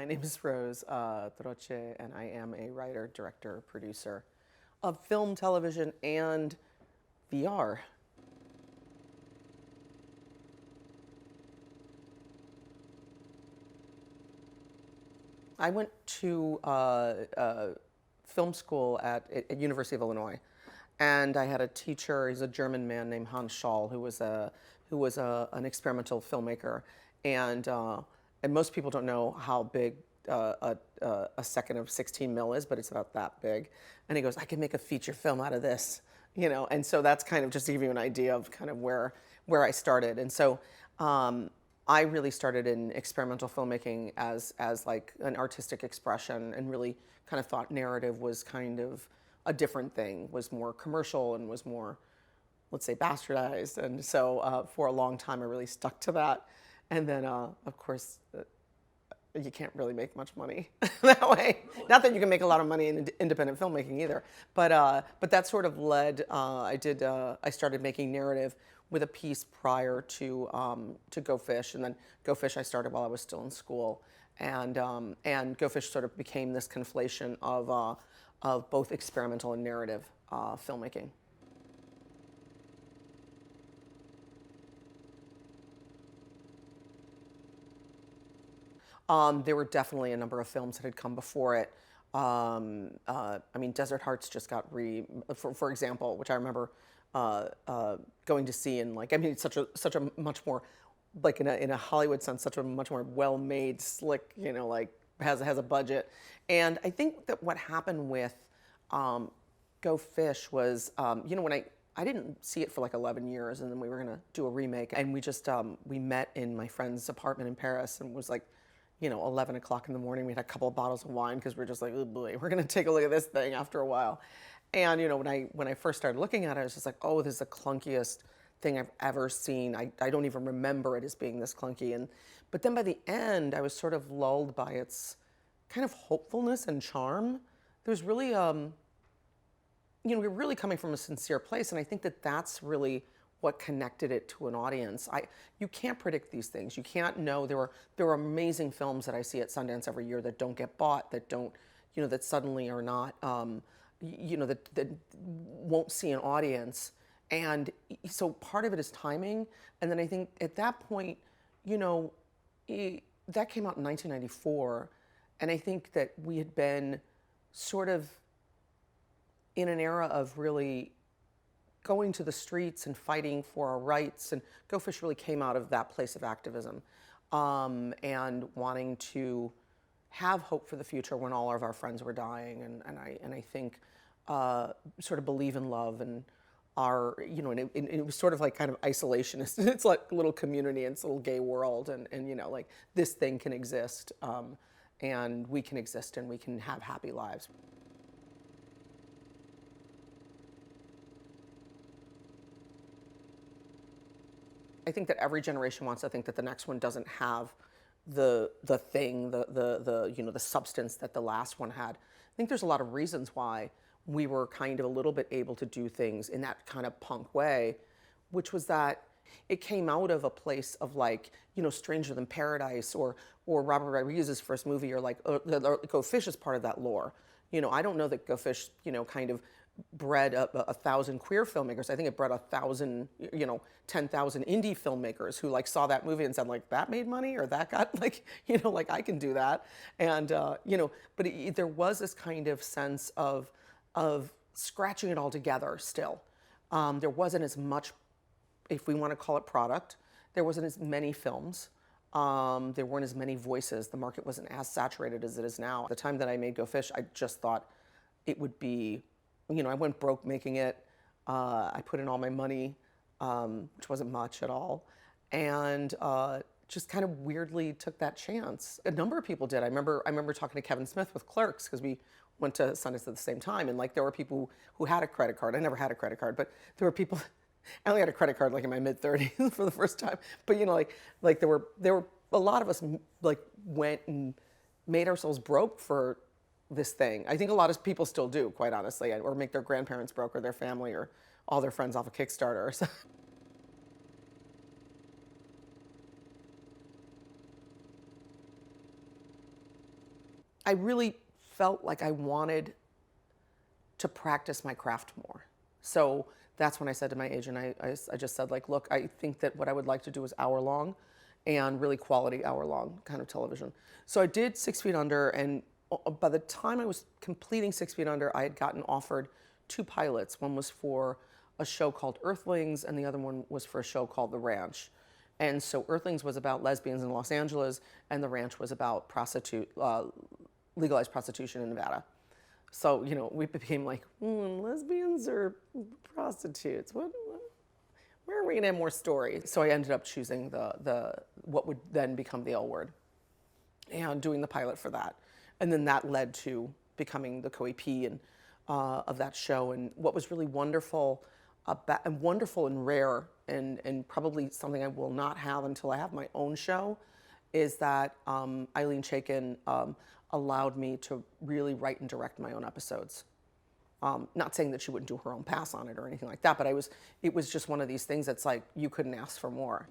My name is Rose Troche, and I am a writer, director, producer of film, television, and VR. I went to film school at University of Illinois, and I had a teacher. He's a German man named Hans Schall, who was an experimental filmmaker, and most people don't know how big a second of 16 mil is, but it's about that big. And he goes, I can make a feature film out of this, And so that's kind of just to give you an idea of kind of where I started. And so I really started in experimental filmmaking as like an artistic expression, and really kind of thought narrative was kind of a different thing, was more commercial and was more, let's say, bastardized. And so for a long time, I really stuck to that. And then, of course, you can't really make much money that way. Not that you can make a lot of money in independent filmmaking either, but that sort of led. I started making narrative with a piece prior to Go Fish, and then Go Fish I started while I was still in school, and Go Fish sort of became this conflation of both experimental and narrative filmmaking. There were definitely a number of films that had come before it. I mean, Desert Hearts just got for example, which I remember going to see, and like, I mean, it's such a much more, like in a Hollywood sense, such a much more well-made, slick, like has a budget. And I think that what happened with Go Fish was, when I didn't see it for like 11 years, and then we were gonna do a remake, and we just we met in my friend's apartment in Paris, and it was like, 11 o'clock in the morning. We had a couple of bottles of wine because we were just like, oh boy, we're gonna take a look at this thing after a while. And when I first started looking at it, I was just like, oh, this is the clunkiest thing I've ever seen. I don't even remember it as being this clunky. But then by the end, I was sort of lulled by its kind of hopefulness and charm. There's really, we're really coming from a sincere place, and I think that that's really what connected it to an audience. You can't predict these things. You can't know. There are amazing films that I see at Sundance every year that don't get bought, that don't, that suddenly are not, that won't see an audience. And so part of it is timing. And then I think at that point, that came out in 1994, and I think that we had been sort of in an era of really going to the streets and fighting for our rights. And Go Fish really came out of that place of activism, and wanting to have hope for the future when all of our friends were dying. And I think sort of believe in love, and and it was sort of like kind of isolationist. It's like a little community, and it's a little gay world, and like this thing can exist, and we can exist, and we can have happy lives. I think that every generation wants to think that the next one doesn't have the thing, the substance that the last one had. I think there's a lot of reasons why we were kind of a little bit able to do things in that kind of punk way, which was that it came out of a place of like, Stranger Than Paradise, or Robert Rodriguez's first movie, or like Go Fish is part of that lore. I don't know that Go Fish, kind of bred 1,000 queer filmmakers. I think it bred 1,000, 10,000 indie filmmakers who like saw that movie and said like, that made money, or that got like, like I can do that. And, but there was this kind of sense of scratching it all together still. There wasn't as much, if we want to call it product, there wasn't as many films. There weren't as many voices. The market wasn't as saturated as it is now. At the time that I made Go Fish, I just thought it would be, I went broke making it. I put in all my money, which wasn't much at all, and just kind of weirdly took that chance. A number of people did. I remember talking to Kevin Smith with Clerks, because we went to Sundance at the same time, and like there were people who had a credit card. I never had a credit card, but there were people. I only had a credit card like in my mid-30s for the first time. But like there were a lot of us like went and made ourselves broke for this thing. I think a lot of people still do, quite honestly, or make their grandparents broke, or their family, or all their friends off a Kickstarter. So. I really felt like I wanted to practice my craft more. So that's when I said to my agent, I just said, like, look, I think that what I would like to do is hour long and really quality hour long kind of television. So I did 6 Feet Under, and by the time I was completing 6 Feet Under, I had gotten offered two pilots. One was for a show called Earthlings, and the other one was for a show called The Ranch. And so Earthlings was about lesbians in Los Angeles, and The Ranch was about legalized prostitution in Nevada. So, we became like, lesbians or prostitutes? Where are we gonna have more story? So I ended up choosing the what would then become the L Word, and doing the pilot for that. And then that led to becoming the co-AP of that show. And what was really wonderful and rare, and probably something I will not have until I have my own show, is that Eileen Chaikin allowed me to really write and direct my own episodes. Not saying that she wouldn't do her own pass on it or anything like that, but it was just one of these things that's like, you couldn't ask for more.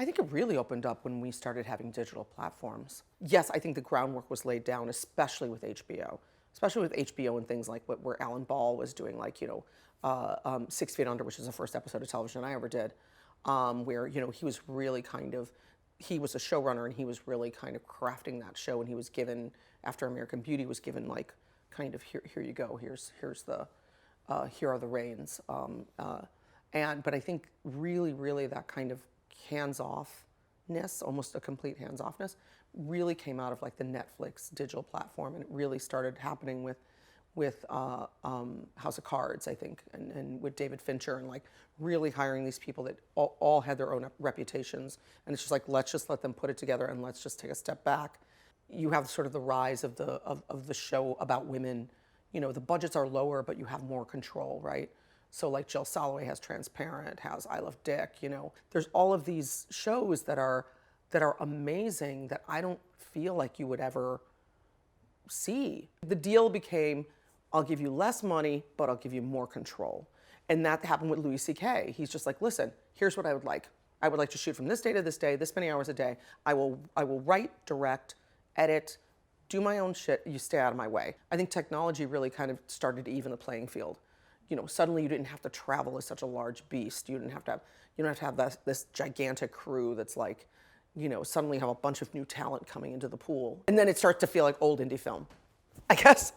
I think it really opened up when we started having digital platforms. Yes, I think the groundwork was laid down, especially with HBO. Especially with HBO and things like where Alan Ball was doing, like, 6 Feet Under, which is the first episode of television I ever did, where, he was really he was a showrunner, and he was really kind of crafting that show, and he was given, after American Beauty, was given, like, kind of, here you go, here are the reins. But I think really that kind of hands-offness, almost a complete hands-offness, really came out of like the Netflix digital platform, and it really started happening with House of Cards, I think, and with David Fincher, and like really hiring these people that all had their own reputations, and it's just like, let's just let them put it together, and let's just take a step back. You have sort of the rise of the show about women. The budgets are lower, but you have more control, right? So like Jill Soloway has Transparent, has I Love Dick, There's all of these shows that are amazing that I don't feel like you would ever see. The deal became, I'll give you less money, but I'll give you more control. And that happened with Louis C.K. He's just like, listen, here's what I would like. I would like to shoot from this day to this day, this many hours a day. I will write, direct, edit, do my own shit. You stay out of my way. I think technology really kind of started to even the playing field. Suddenly you didn't have to travel as such a large beast. You don't have to have this gigantic crew that's like, suddenly have a bunch of new talent coming into the pool. And then it starts to feel like old indie film. I guess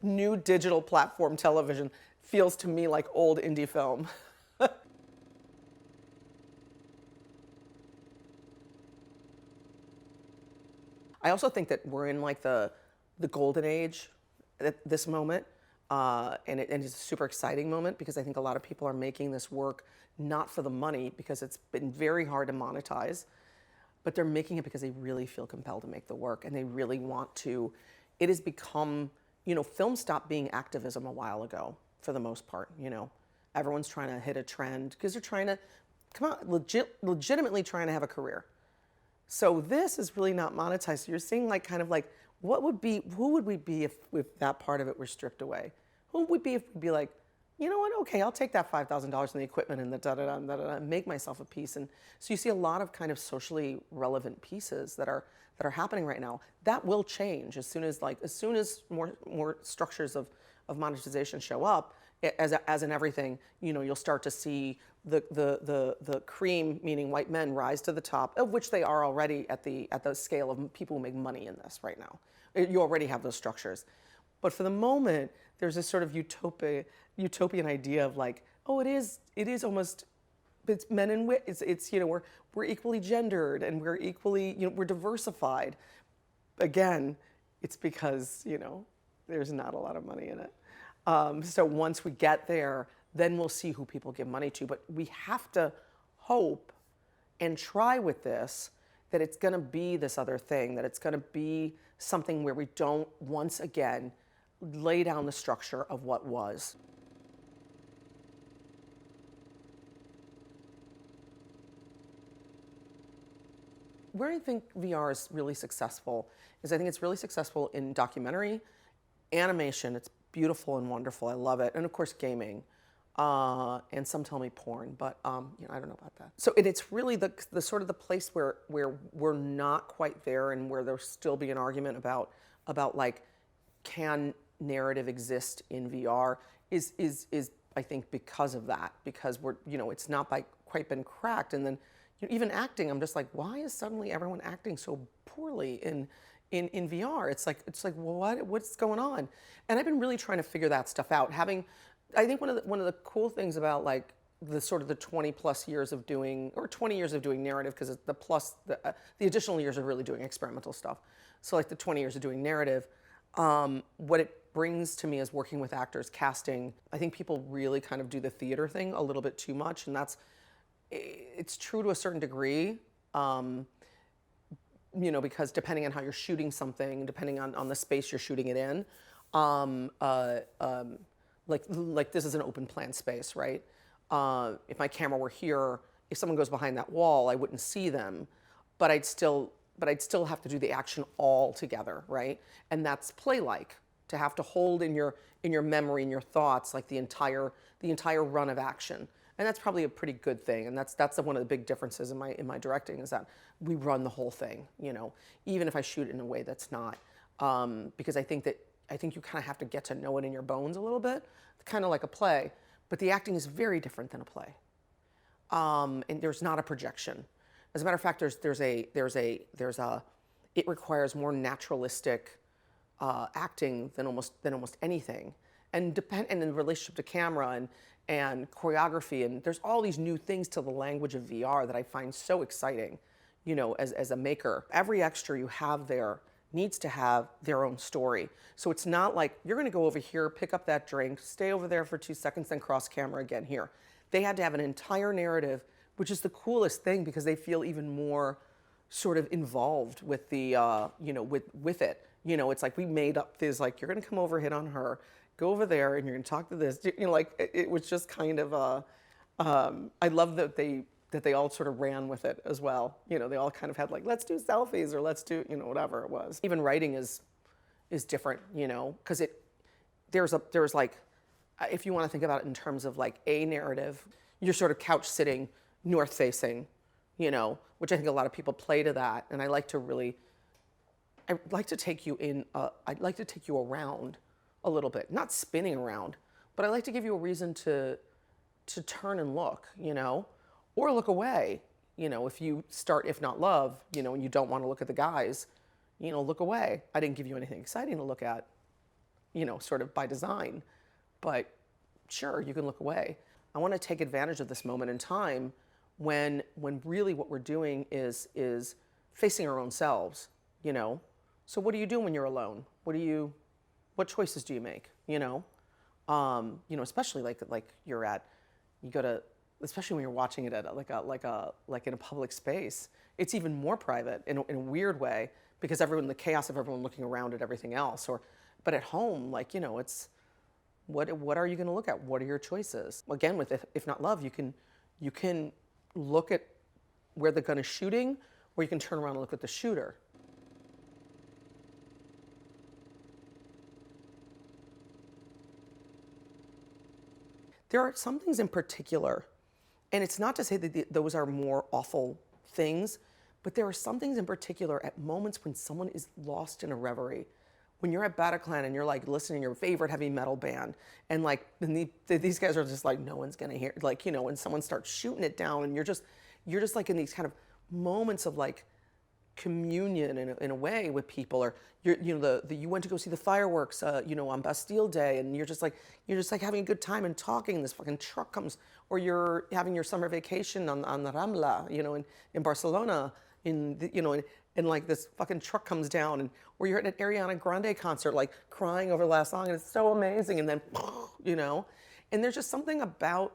new digital platform television feels to me like old indie film. I also think that we're in like the golden age at this moment. And it's a super exciting moment, because I think a lot of people are making this work not for the money, because it's been very hard to monetize, but they're making it because they really feel compelled to make the work, and they really want to. It has become, film stopped being activism a while ago, for the most part. Everyone's trying to hit a trend because they're trying to legitimately trying to have a career. So this is really not monetized. So you're seeing like kind of like, who would we be if that part of it were stripped away? Who would we be if we'd be like, you know what, okay, I'll take that $5,000 in the equipment and the da-da-da, make myself a piece. And so you see a lot of kind of socially relevant pieces that are happening right now. That will change as soon as more structures of monetization show up. As in everything, you'll start to see the cream, meaning white men, rise to the top, of which they are already at the scale of people who make money in this right now. You already have those structures. But for the moment, there's this sort of utopian idea of like, oh, it is almost, it's men and women. It's we're equally gendered, and we're equally, we're diversified. Again, it's because there's not a lot of money in it. So once we get there, then we'll see who people give money to. But we have to hope and try with this that it's going to be this other thing, that it's going to be something where we don't once again lay down the structure of what was. Where I think VR is really successful is I think it's really successful in documentary, animation. It's beautiful and wonderful. I love it. And of course, gaming. And some tell me porn, but I don't know about that. So it's really the sort of the place where we're not quite there, and where there'll still be an argument about like, can narrative exist in VR, is I think because of that, because it's not quite been cracked. And then even acting, I'm just like, why is suddenly everyone acting so poorly in VR? It's like, well, what's going on? And I've been really trying to figure that stuff out. I think one of the cool things about like the sort of the 20 plus years of doing, or 20 years of doing narrative, because the additional years of really doing experimental stuff. So like the 20 years of doing narrative, what it brings to me is working with actors, casting. I think people really kind of do the theater thing a little bit too much, and it's true to a certain degree. Because depending on how you're shooting something, depending on the space you're shooting it in, like this is an open plan space, right? If my camera were here, if someone goes behind that wall, I wouldn't see them, but I'd still have to do the action all together, right? And that's play-like, to have to hold in your memory, in your thoughts, like the entire run of action. And that's probably a pretty good thing. And that's one of the big differences in my directing, is that we run the whole thing, even if I shoot it in a way that's not, because I think you kind of have to get to know it in your bones a little bit, kind of like a play. But the acting is very different than a play, and there's not a projection. As a matter of fact, it requires more naturalistic acting than almost anything, and in relationship to camera and choreography, and there's all these new things to the language of VR that I find so exciting, as a maker. Every extra you have there needs to have their own story. So it's not like you're going to go over here, pick up that drink, stay over there for 2 seconds, then cross camera again here. They had to have an entire narrative, which is the coolest thing, because they feel even more sort of involved with the, with it. It's like we made up this, like, you're going to come over, hit on her, go over there, and you're going to talk to this. Like it was just kind of I love that they all sort of ran with it as well. They all kind of had like, let's do selfies, or let's do, whatever it was. Even writing is different, because there's like, if you want to think about it in terms of like a narrative, you're sort of couch sitting, north facing, which I think a lot of people play to that. And I'd like to take you around a little bit, not spinning around, but I like to give you a reason to turn and look, or look away. If you start, if not love, and you don't want to look at the guys, look away. I didn't give you anything exciting to look at, sort of by design, but sure, you can look away. I want to take advantage of this moment in time when really what we're doing is facing our own selves, So what do you do when you're alone? What choices do you make? Especially especially when you're watching it at like in a public space, it's even more private in a weird way, because the chaos of everyone looking around at everything else. But at home, it's what are you going to look at? What are your choices? Again, with if not love, you can look at where the gun is shooting, or you can turn around and look at the shooter. There are some things in particular, and it's not to say that those are more awful things, but there are some things in particular at moments when someone is lost in a reverie. When you're at Bataclan and you're like listening to your favorite heavy metal band, and these guys are just like, no one's gonna hear, when someone starts shooting it down, and you're just like in these kind of moments of like communion in a way with people, or you went to go see the fireworks, on Bastille Day, and you're just like having a good time and talking, and this fucking truck comes, or you're having your summer vacation on the Rambla, in Barcelona, and like this fucking truck comes down, or you're at an Ariana Grande concert, like crying over the last song, and it's so amazing, and then, and there's just something about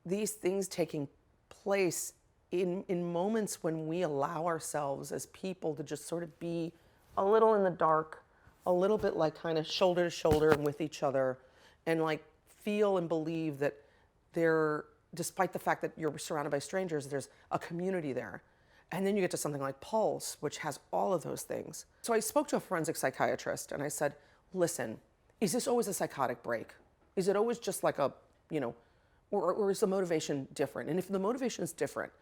these things taking place in moments when we allow ourselves as people to just sort of be a little in the dark, a little bit like kind of shoulder to shoulder and with each other, and like feel and believe that despite the fact that you're surrounded by strangers, there's a community there. And then you get to something like Pulse, which has all of those things. So I spoke to a forensic psychiatrist, and I said, listen, is this always a psychotic break? Is it always just like a or is the motivation different? And if the motivation is different,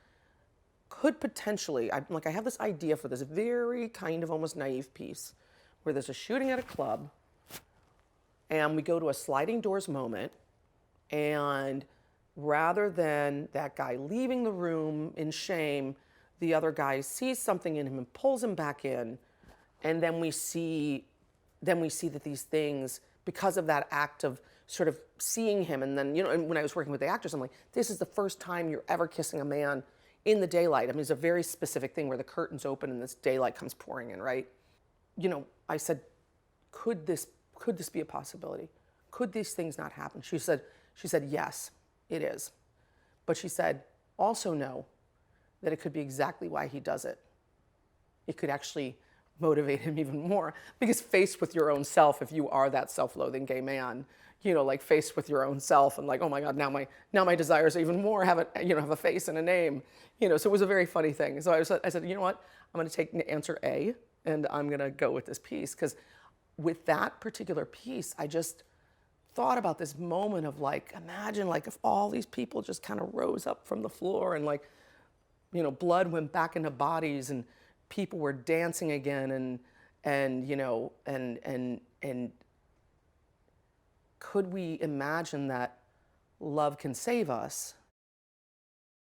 could potentially, I have this idea for this very kind of almost naive piece where there's a shooting at a club and we go to a sliding doors moment, and rather than that guy leaving the room in shame, the other guy sees something in him and pulls him back in, and then we see that these things, because of that act of sort of seeing him, and then, and when I was working with the actors, I'm like, this is the first time you're ever kissing a man in the daylight. I mean, it's a very specific thing where the curtains open and this daylight comes pouring in, right? I said, could this be a possibility? Could these things not happen? She said, yes, it is. But she said, also know that it could be exactly why he does it. It could actually motivate him even more, because faced with your own self, if you are that self-loathing gay man, like faced with your own self and like, oh my God, now my desires even more have a face and a name, so it was a very funny thing. So I said, you know what, I'm going to take answer A and I'm going to go with this piece, because with that particular piece, I just thought about this moment of like, imagine like if all these people just kind of rose up from the floor and like, blood went back into bodies and people were dancing again, and could we imagine that love can save us?